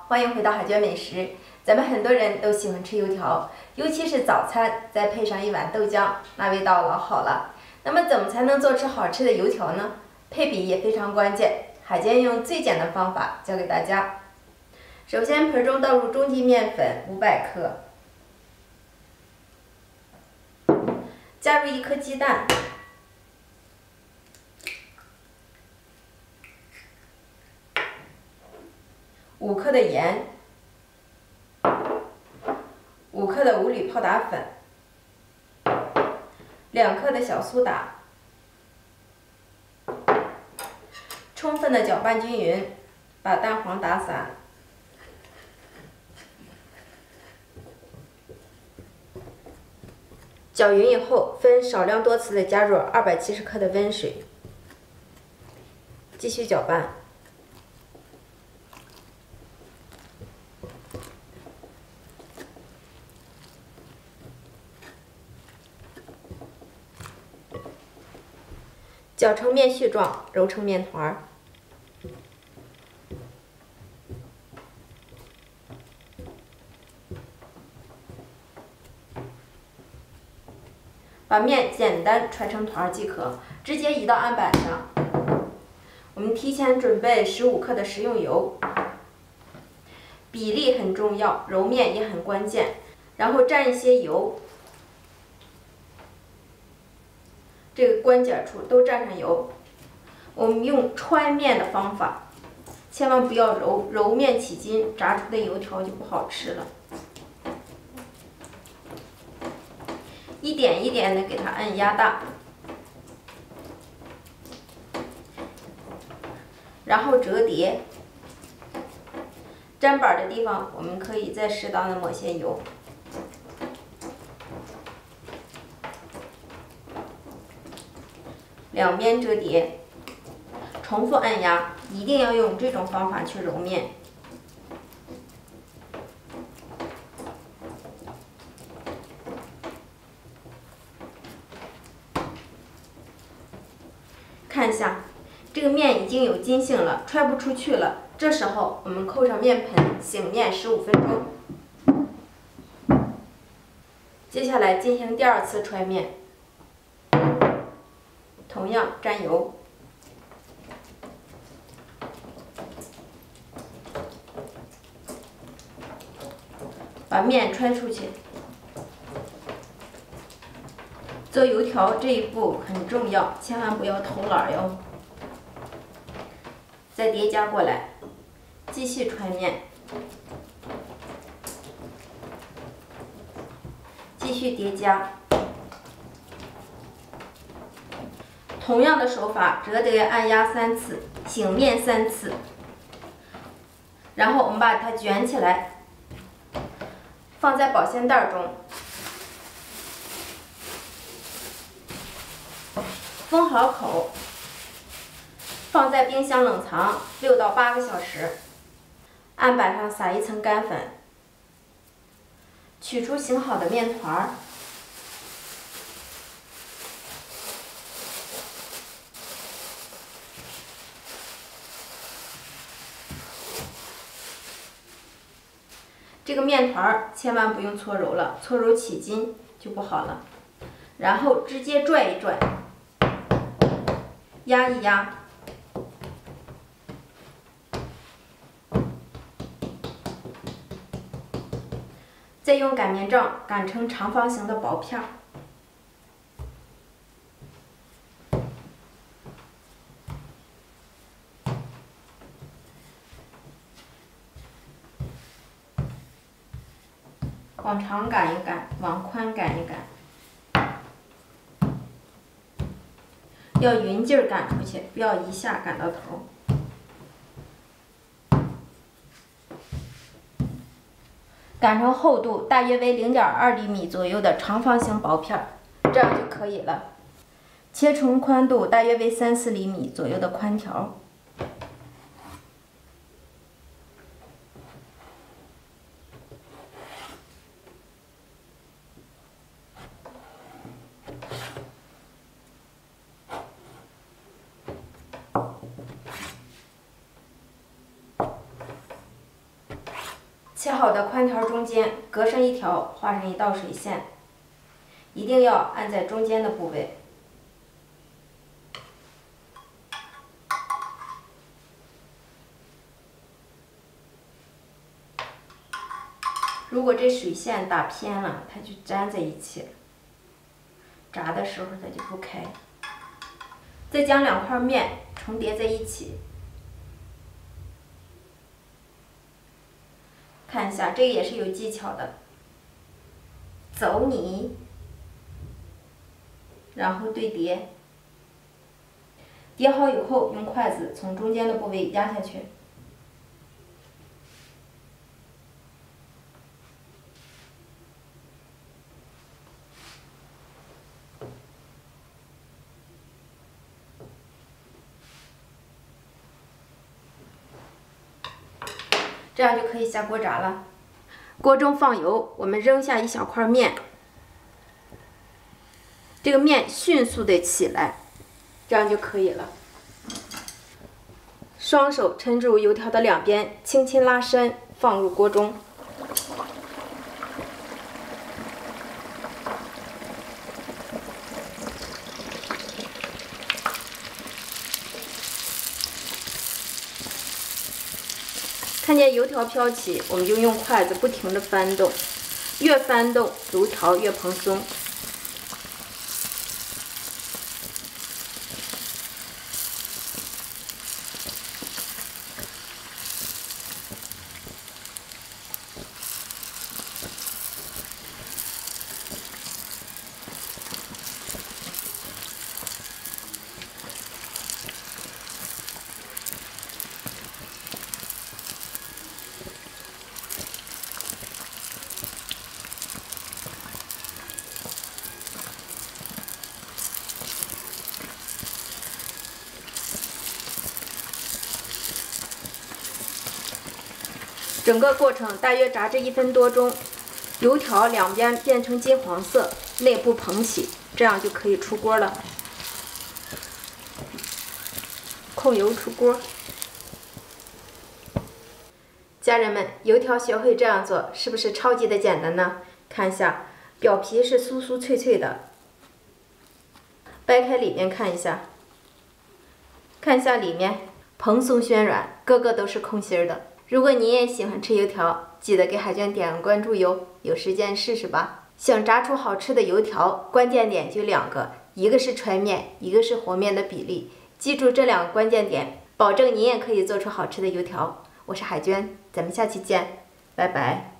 欢迎回到海娟美食。咱们很多人都喜欢吃油条，尤其是早餐，再配上一碗豆浆，那味道老好了。那么怎么才能做出好吃的油条呢？配比也非常关键。海娟用最简单的方法教给大家。首先，盆中倒入中筋面粉500克，加入1颗鸡蛋。 5克的盐，5克的五铝泡打粉，2克的小苏打，充分的搅拌均匀，把蛋黄打散。搅匀以后，分少量多次的加入270克的温水，继续搅拌。 搅成面絮状，揉成面团儿。把面简单揣成团儿即可，直接移到案板上。我们提前准备15克的食用油，比例很重要，揉面也很关键。然后蘸一些油。 这个关节处都蘸上油，我们用揣面的方法，千万不要揉，揉面起筋，炸出的油条就不好吃了。一点一点的给它按压大，然后折叠。砧板的地方，我们可以再适当的抹些油。 两边折叠，重复按压，一定要用这种方法去揉面。看一下，这个面已经有筋性了，揣不出去了。这时候我们扣上面盆，醒面15分钟。接下来进行第2次揣面。 同样沾油，把面揣出去。做油条这一步很重要，千万不要偷懒哟。再叠加过来，继续揣面，继续叠加。 同样的手法，折叠按压3次，醒面3次，然后我们把它卷起来，放在保鲜袋中，封好口，放在冰箱冷藏6到8个小时。案板上撒一层干粉，取出醒好的面团儿。 这个面团儿千万不用搓揉了，搓揉起筋就不好了。然后直接拽一拽，压一压，再用擀面杖擀成长方形的薄片儿。 往长擀一擀，往宽擀一擀，要匀劲儿擀出去，不要一下擀到头。擀成厚度大约为0.2厘米左右的长方形薄片儿，这样就可以了。切成宽度大约为3-4厘米左右的宽条。切好的宽条中间隔上一条，画上一道水线，一定要按在中间的部位。如果这水线打偏了，它就粘在一起，炸的时候它就不开。再将2块面重叠在一起，看一下，这个也是有技巧的。走泥，然后对叠，叠好以后，用筷子从中间的部位压下去。这样就可以下锅炸了。锅中放油，我们扔下一小块面，这个面迅速的起来，这样就可以了。双手抻住油条的两边，轻轻拉伸，放入锅中。看见油条飘起，我们就用筷子不停地翻动，越翻动油条越蓬松。整个过程大约炸至1分多钟，油条两边变成金黄色，内部蓬起，这样就可以出锅了。控油出锅。家人们，油条学会这样做，是不是超级的简单呢？看一下，表皮是酥酥脆脆的，掰开里面看一下，看一下里面蓬松暄软，个个都是空心的。如果你也喜欢吃油条，记得给海娟点个关注哟，有时间试试吧。想炸出好吃的油条，关键点就2个，一个是揣面，一个是和面的比例。记住这2个关键点，保证你也可以做出好吃的油条。我是海娟，咱们下期见，拜拜。